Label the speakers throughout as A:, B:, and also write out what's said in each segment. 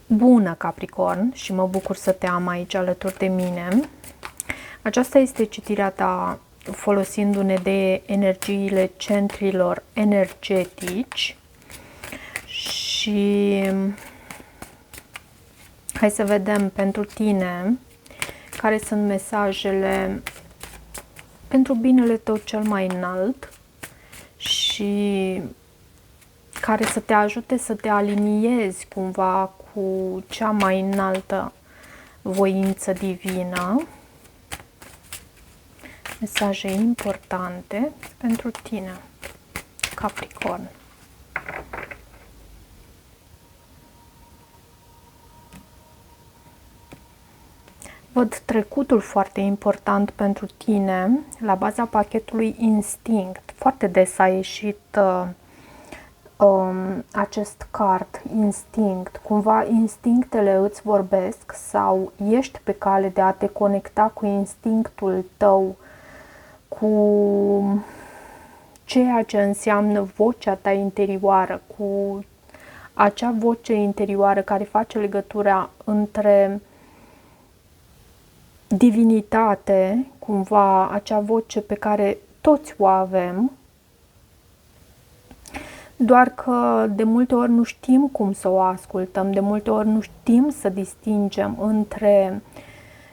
A: Bună, Capricorn, și mă bucur să te am aici alături de mine. Aceasta este citirea ta folosindu-ne de energiile centrilor energetici și hai să vedem pentru tine care sunt mesajele pentru binele tău cel mai înalt și care să te ajute să te aliniezi cumva cu cea mai înaltă voință divină. Mesaje importante pentru tine, Capricorn. Văd trecutul foarte important pentru tine la baza pachetului Instinct. Foarte des a ieșit acest card, Instinct. Cumva instinctele îți vorbesc sau ești pe cale de a te conecta cu instinctul tău, cu ceea ce înseamnă vocea ta interioară, cu acea voce interioară care face legătura între divinitate, cumva acea voce pe care toți o avem, doar că de multe ori nu știm cum să o ascultăm, de multe ori nu știm să distingem între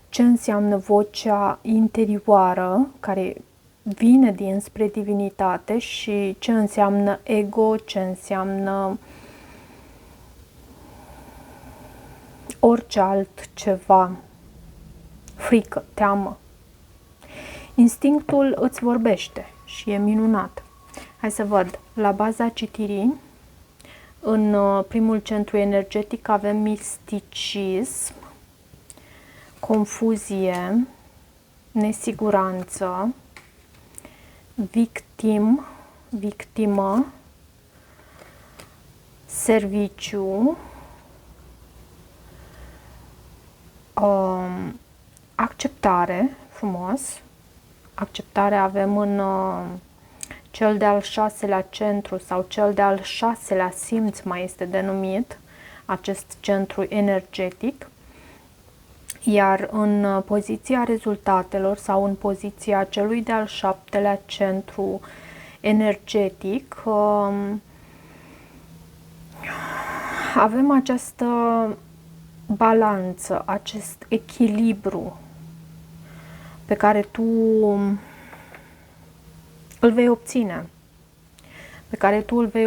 A: ce înseamnă vocea interioară, care vine dinspre divinitate, și ce înseamnă ego, ce înseamnă orice altceva, frică, teamă. Instinctul îți vorbește și e minunat. Hai să văd. La baza citirii, în primul centru energetic, avem misticism, confuzie, nesiguranță, victimă, serviciu, acceptare, frumos. Acceptare avem în cel de-al 6-lea centru sau cel de-al 6-lea simț mai este denumit acest centru energetic. Iar în poziția rezultatelor sau în poziția celui de-al 7-lea centru energetic avem această balanță, acest echilibru pe care tu îl vei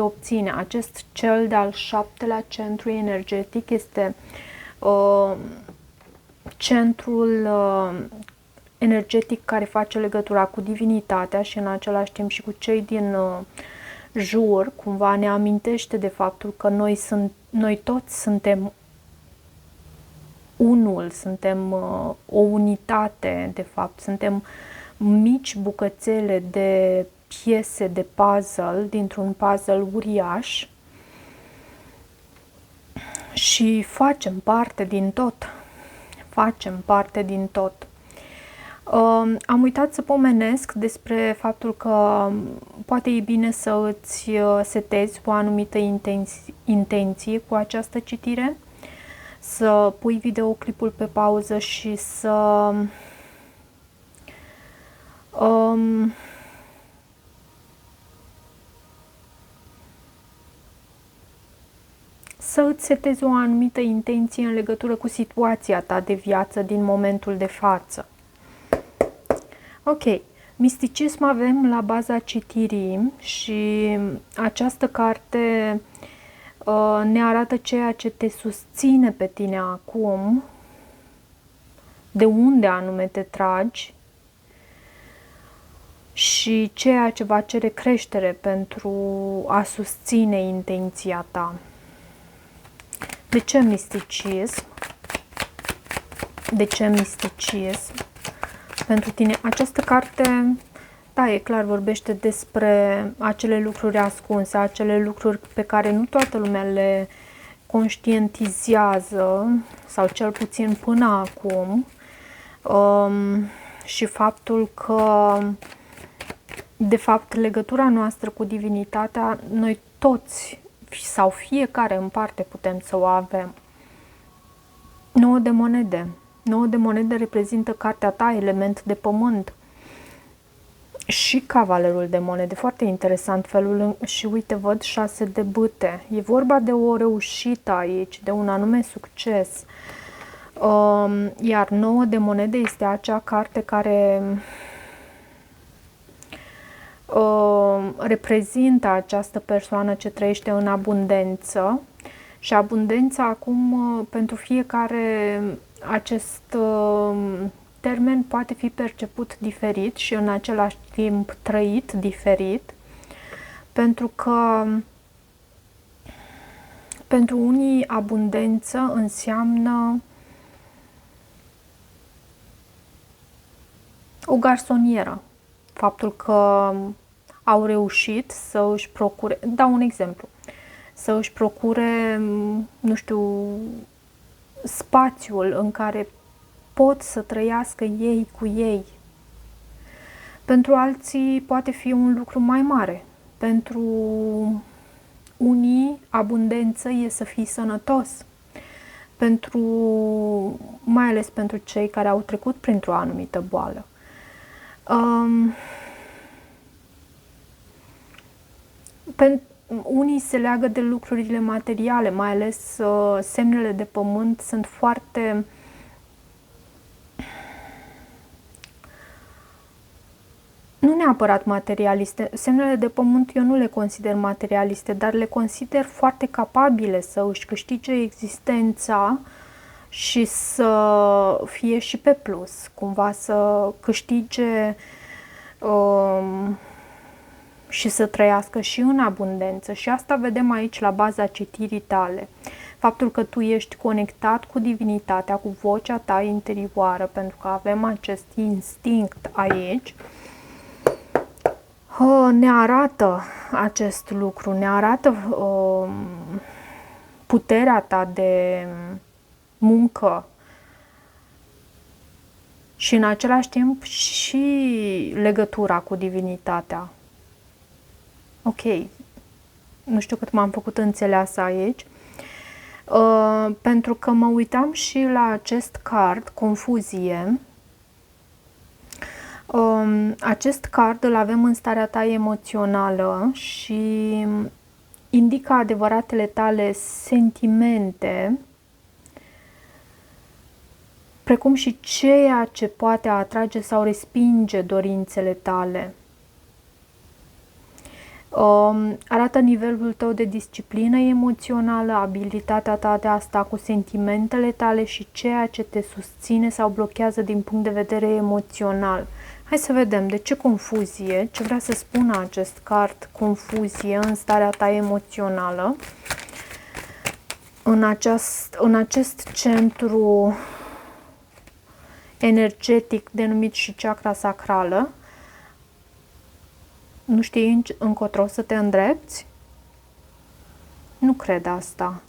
A: obține. Acest cel de-al 7-lea centru energetic este centrul energetic care face legătura cu divinitatea și în același timp și cu cei din jur. Cumva ne amintește de faptul că noi toți suntem unul, suntem o unitate, de fapt, suntem mici bucățele de piese de puzzle dintr-un puzzle uriaș și facem parte din tot. Am uitat să pomenesc despre faptul că poate e bine să îți setezi o anumită intenție cu această citire, să pui videoclipul pe pauză și să îți setezi o anumită intenție în legătură cu situația ta de viață din momentul de față. Ok, misticism avem la baza citirii și această carte ne arată ceea ce te susține pe tine acum, de unde anume te tragi și ceea ce va cere creștere pentru a susține intenția ta. De ce misticism? Pentru tine această carte, da, e clar, vorbește despre acele lucruri ascunse, acele lucruri pe care nu toată lumea le conștientizează, sau cel puțin până acum, și faptul că, de fapt, legătura noastră cu divinitatea, noi toți sau fiecare în parte putem să o avem. 9 de monede. 9 de monede reprezintă cartea ta, element de pământ. Și cavalerul de monede. Foarte interesant felul. Și uite, văd 6 de bâte. E vorba de o reușită aici, de un anume succes. Iar 9 de monede este acea carte care reprezintă această persoană ce trăiește în abundență. Și abundența acum, pentru fiecare, acest termen poate fi perceput diferit și în același timp trăit diferit, pentru că pentru unii abundență înseamnă o garsonieră. Faptul că au reușit să își procure, dau un exemplu, să își procure, nu știu, spațiul în care pot să trăiască ei cu ei. Pentru alții poate fi un lucru mai mare. Pentru unii, abundență e să fii sănătos. Mai ales pentru cei care au trecut printr-o anumită boală. Unii se leagă de lucrurile materiale, mai ales semnele de pământ sunt foarte nu neapărat materialiste. Semnele de pământ eu nu le consider materialiste, dar le consider foarte capabile să își câștige existența și să fie și pe plus, cumva să câștige și să trăiască și în abundență. Și asta vedem aici la baza citirii tale. Faptul că tu ești conectat cu divinitatea, cu vocea ta interioară, pentru că avem acest instinct aici, ne arată acest lucru, ne arată puterea ta de muncă și în același timp și legătura cu divinitatea. Ok, nu știu cât m-am făcut înțeleasă aici, pentru că mă uitam și la acest card, confuzie. Acest card îl avem în starea ta emoțională și indică adevăratele tale sentimente, precum și ceea ce poate atrage sau respinge dorințele tale. Arată nivelul tău de disciplină emoțională, abilitatea ta de a sta cu sentimentele tale și ceea ce te susține sau blochează din punct de vedere emoțional. Hai să vedem de ce confuzie, ce vrea să spună acest card, confuzie în starea ta emoțională, în acest centru energetic denumit și chakra sacrală. Nu știi încotro să te îndrepți? Nu cred asta.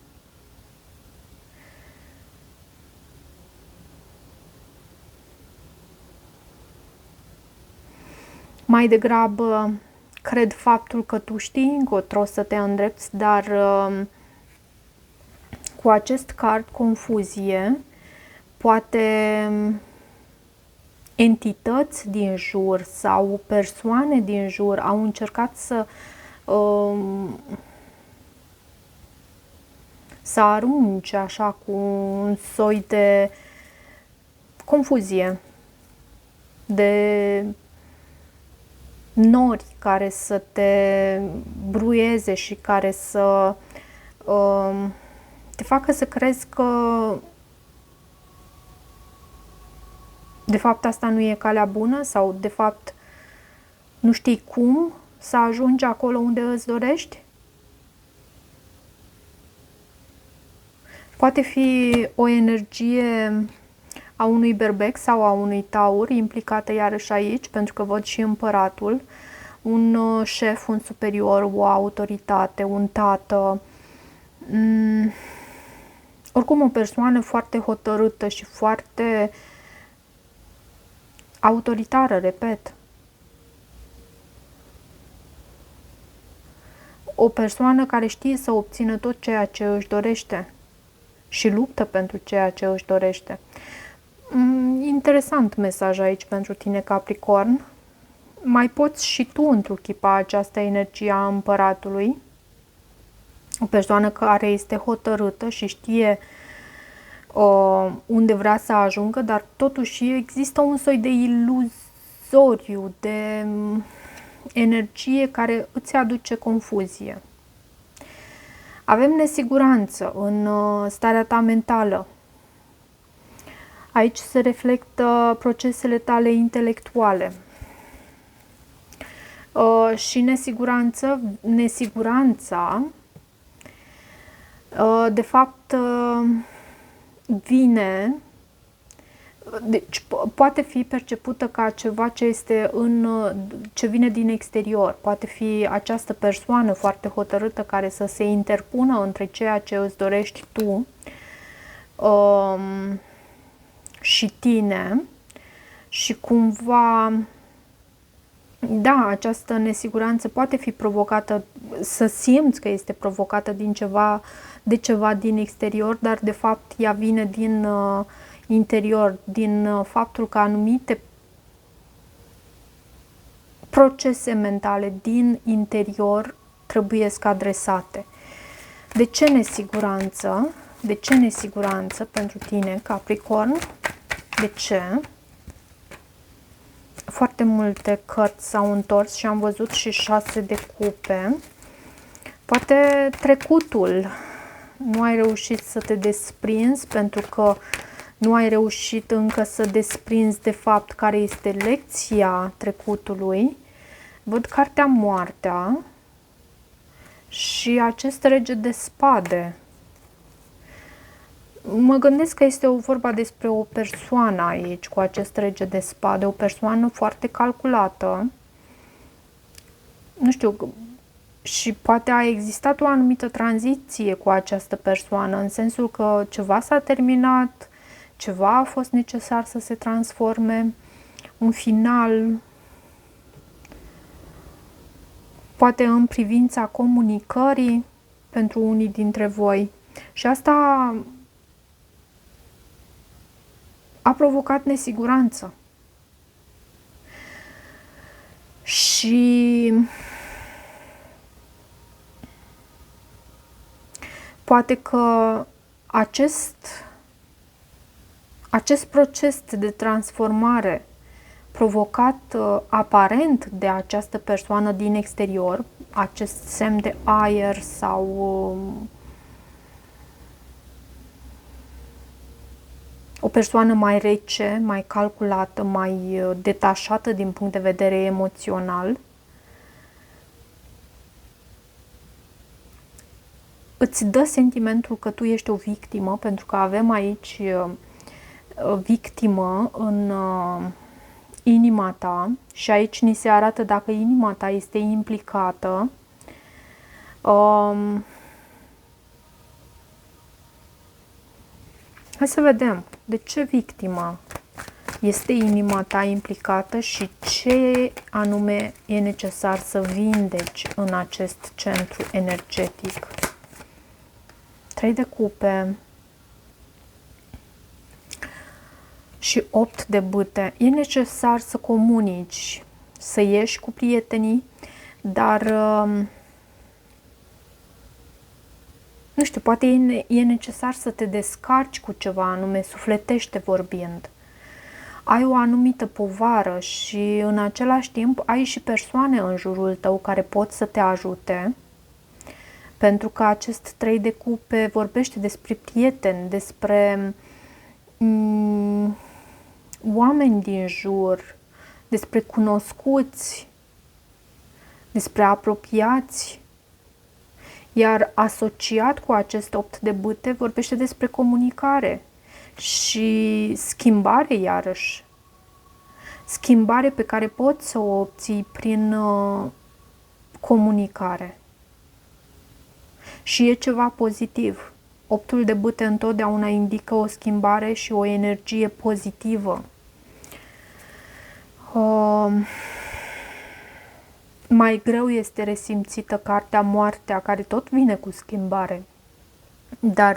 A: Mai degrabă cred faptul că tu știi încotro să te îndrepți, dar cu acest card confuzie, poate entități din jur sau persoane din jur au încercat să arunce așa cu un soi de confuzie, de nori care să te bruieze și care să te facă să crezi că de fapt asta nu e calea bună sau de fapt nu știi cum să ajungi acolo unde îți dorești? Poate fi o energie a unui berbec sau a unui taur implicată iarăși aici, pentru că văd și împăratul, un șef, un superior, o autoritate, un tată, oricum o persoană foarte hotărâtă și foarte autoritară, repet. O persoană care știe să obțină tot ceea ce își dorește. și luptă pentru ceea ce își dorește. Interesant mesaj aici pentru tine, Capricorn. Mai poți și tu întruchipa această energie a împăratului, o persoană care este hotărâtă și știe unde vrea să ajungă, dar totuși există un soi de iluzoriu, de energie care îți aduce confuzie. Avem nesiguranță în starea ta mentală. Aici se reflectă procesele tale intelectuale. Și nesiguranța, de fapt, vine, deci poate fi percepută ca ceva ce vine din exterior. Poate fi această persoană foarte hotărâtă care să se interpună între ceea ce îți dorești tu și tine și cumva, da, această nesiguranță poate fi provocată, să simți că este provocată de ceva din exterior, dar de fapt ea vine din interior, din faptul că anumite procese mentale din interior trebuie adresate. De ce nesiguranță? De ce nesiguranță pentru tine, Capricorn? De ce? Foarte multe cărți s-au întors și am văzut și 6 de cupe. Poate trecutul. Nu ai reușit să te desprinzi pentru că nu ai reușit încă să desprinzi de fapt care este lecția trecutului. Văd cartea Moartea și acest rege de spade. Mă gândesc că este vorba despre o persoană aici, cu acest rege de spade, o persoană foarte calculată. Nu știu, și poate a existat o anumită tranziție cu această persoană, în sensul că ceva s-a terminat, ceva a fost necesar să se transforme, un final, poate în privința comunicării pentru unii dintre voi. Și asta a provocat nesiguranță. Și poate că acest proces de transformare provocat aparent de această persoană din exterior, acest semn de aer sau o persoană mai rece, mai calculată, mai detașată din punct de vedere emoțional, îți dă sentimentul că tu ești o victimă, pentru că avem aici victimă în inima ta și aici ni se arată dacă inima ta este implicată. Hai să vedem de ce victimă este inima ta implicată și ce anume e necesar să vindeci în acest centru energetic. 3 de cupe și 8 de bâte. E necesar să comunici, să ieși cu prietenii, dar nu știu, poate e necesar să te descarci cu ceva anume, sufletește vorbind. Ai o anumită povară și în același timp ai și persoane în jurul tău care pot să te ajute, pentru că acest 3 de cupe vorbește despre prieteni, despre oameni din jur, despre cunoscuți, despre apropiați. Iar asociat cu acest 8 de bâte vorbește despre comunicare și schimbare iarăși. Schimbare pe care poți să o obții prin comunicare. Și e ceva pozitiv. 8-ul de bâte întotdeauna indică o schimbare și o energie pozitivă. Mai greu este resimțită cartea Moartea, care tot vine cu schimbare. Dar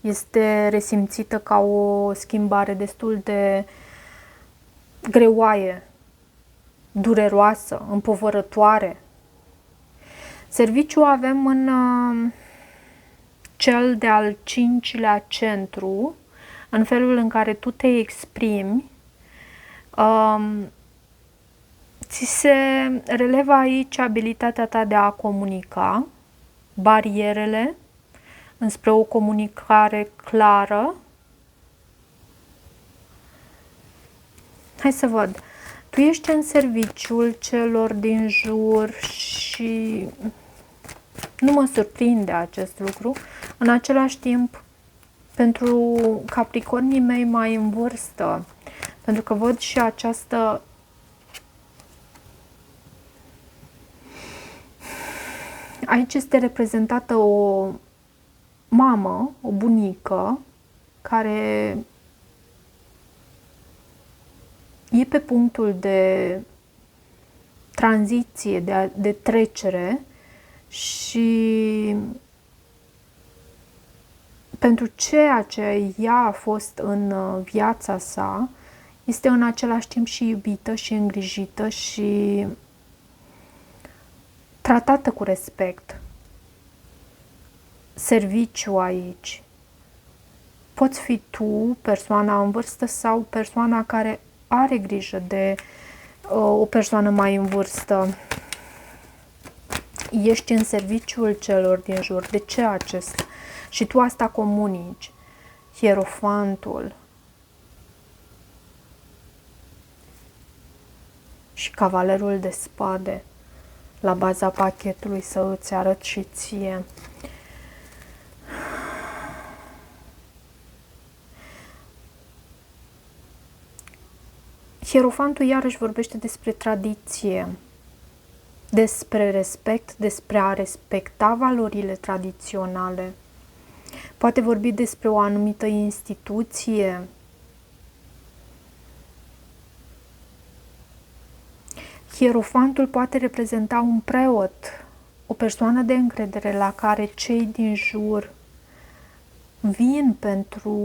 A: este resimțită ca o schimbare destul de greoaie, dureroasă, împovărătoare. Serviciul avem în cel de-al 5-lea centru, în felul în care tu te exprimi. Ți se relevă aici abilitatea ta de a comunica, barierele înspre o comunicare clară. Hai să văd. Tu ești în serviciul celor din jur și nu mă surprinde acest lucru. În același timp, pentru capricornii mei mai în vârstă, pentru că văd și această aici este reprezentată o mamă, o bunică, care e pe punctul de tranziție, de trecere și pentru ceea ce ea a fost în viața sa, este în același timp și iubită și îngrijită și tratată cu respect. Serviciu aici. Poți fi tu, persoana în vârstă, sau persoana care are grijă de o persoană mai în vârstă. Ești în serviciul celor din jur. De ce acesta? Și tu asta comunici. Hierofantul și cavalerul de spade la baza pachetului, să îți arăt și ție. Hierofantul iarăși vorbește despre tradiție, despre respect, despre a respecta valorile tradiționale. Poate vorbi despre o anumită instituție. Hierofantul poate reprezenta un preot, o persoană de încredere la care cei din jur vin pentru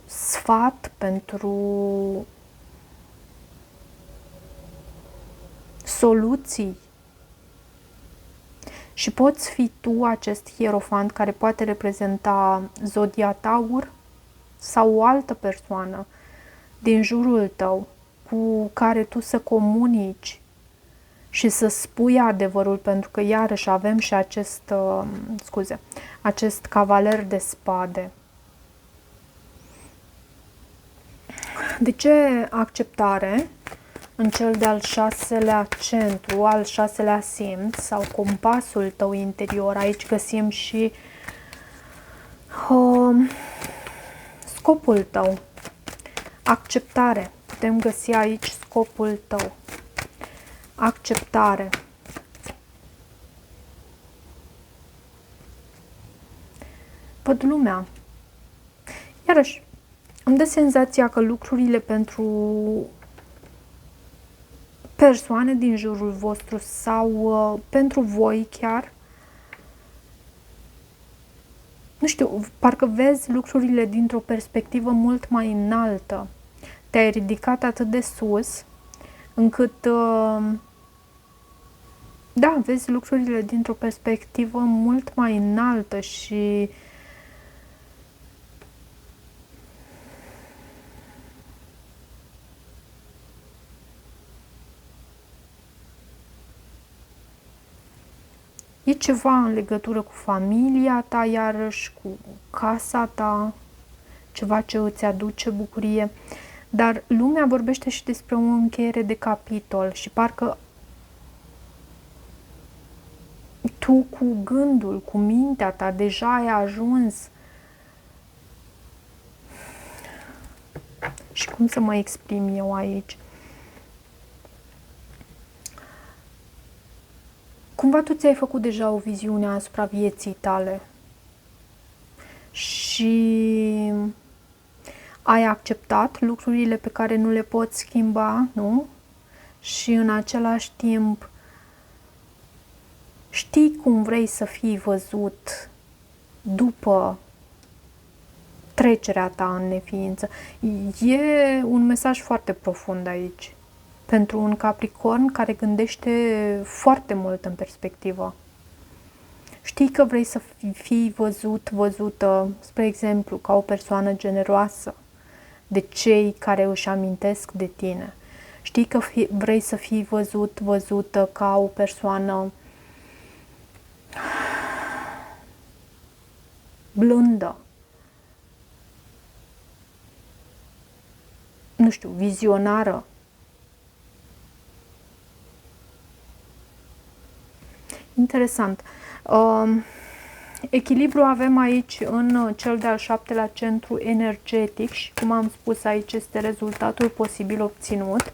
A: sfat, pentru soluții. Și poți fi tu acest hierofant care poate reprezenta zodia Taur sau o altă persoană din jurul tău cu care tu să comunici și să spui adevărul, pentru că iarăși avem și acest cavaler de spade. De ce acceptare? În cel de-al 6-lea centru, al 6-lea simț sau compasul tău interior, aici găsim și scopul tău. Acceptare. Putem găsi aici scopul tău. Acceptare. Văd lumea. Iarăși, îmi dă senzația că lucrurile pentru persoane din jurul vostru sau pentru voi chiar, nu știu, parcă vezi lucrurile dintr-o perspectivă mult mai înaltă. Te-ai ridicat atât de sus încât, da, vezi lucrurile dintr-o perspectivă mult mai înaltă și e ceva în legătură cu familia ta, iarăși cu casa ta, ceva ce îți aduce bucurie. Dar lumea vorbește și despre o încheiere de capitol și parcă tu cu gândul, cu mintea ta, deja ai ajuns. Și cum să mă exprim eu aici? Cumva tu ți-ai făcut deja o viziune asupra vieții tale și ai acceptat lucrurile pe care nu le poți schimba, nu? Și în același timp știi cum vrei să fii văzut după trecerea ta în neființă. E un mesaj foarte profund aici. Pentru un Capricorn care gândește foarte mult în perspectivă. Știi că vrei să fii văzută, spre exemplu, ca o persoană generoasă de cei care își amintesc de tine. Știi că vrei să fii văzută ca o persoană blândă, nu știu, vizionară. Interesant. Echilibru avem aici în cel de-al 7-lea centru energetic și, cum am spus, aici este rezultatul posibil obținut.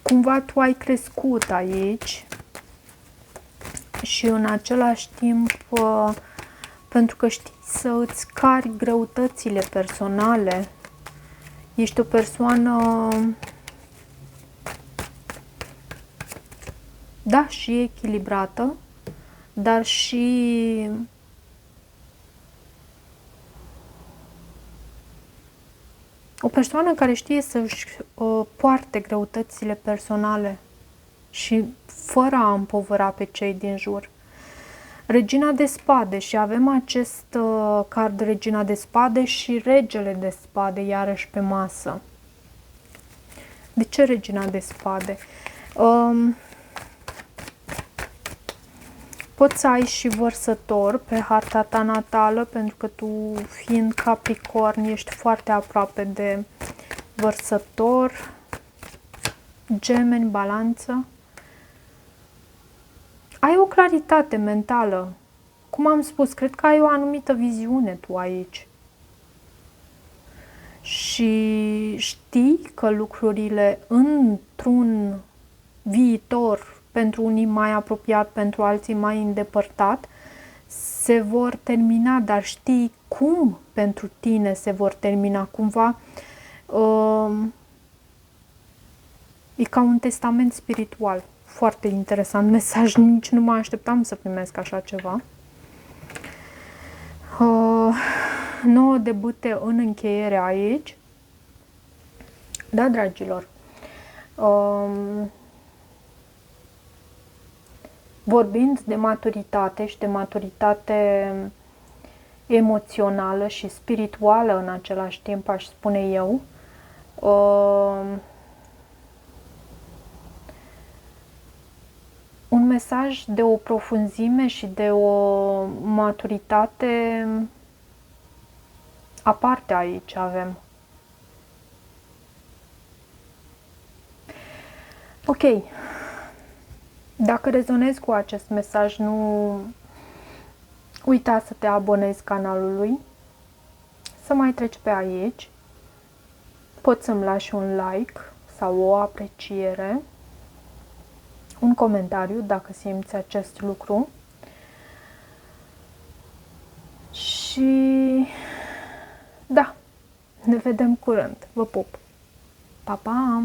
A: Cumva tu ai crescut aici și în același timp, pentru că știi să îți cari greutățile personale, ești o persoană, da, și echilibrată, dar și o persoană care știe să-și poarte greutățile personale și fără a împovăra pe cei din jur. Regina de spade, și avem acest card Regina de spade și Regele de spade iarăși pe masă. De ce Regina de spade? Poți să ai și Vărsător pe harta ta natală, pentru că tu, fiind Capricorn, ești foarte aproape de Vărsător, Gemeni, Balanță. Ai o claritate mentală. Cum am spus, cred că ai o anumită viziune tu aici. Și știi că lucrurile într-un viitor, pentru unii mai apropiat, pentru alții mai îndepărtat, se vor termina, dar știi cum pentru tine se vor termina. Cumva e ca un testament spiritual. Foarte interesant mesaj, nici nu mă așteptam să primesc așa ceva. 9 de bâte în încheiere aici. Da, dragilor. Vorbind de maturitate și de maturitate emoțională și spirituală în același timp, aș spune eu, un mesaj de o profunzime și de o maturitate aparte aici avem. Ok. Dacă rezonezi cu acest mesaj, nu uita să te abonezi canalului, să mai treci pe aici, poți să-mi lași un like sau o apreciere, un comentariu dacă simți acest lucru și da, ne vedem curând. Vă pup! Pa, pa!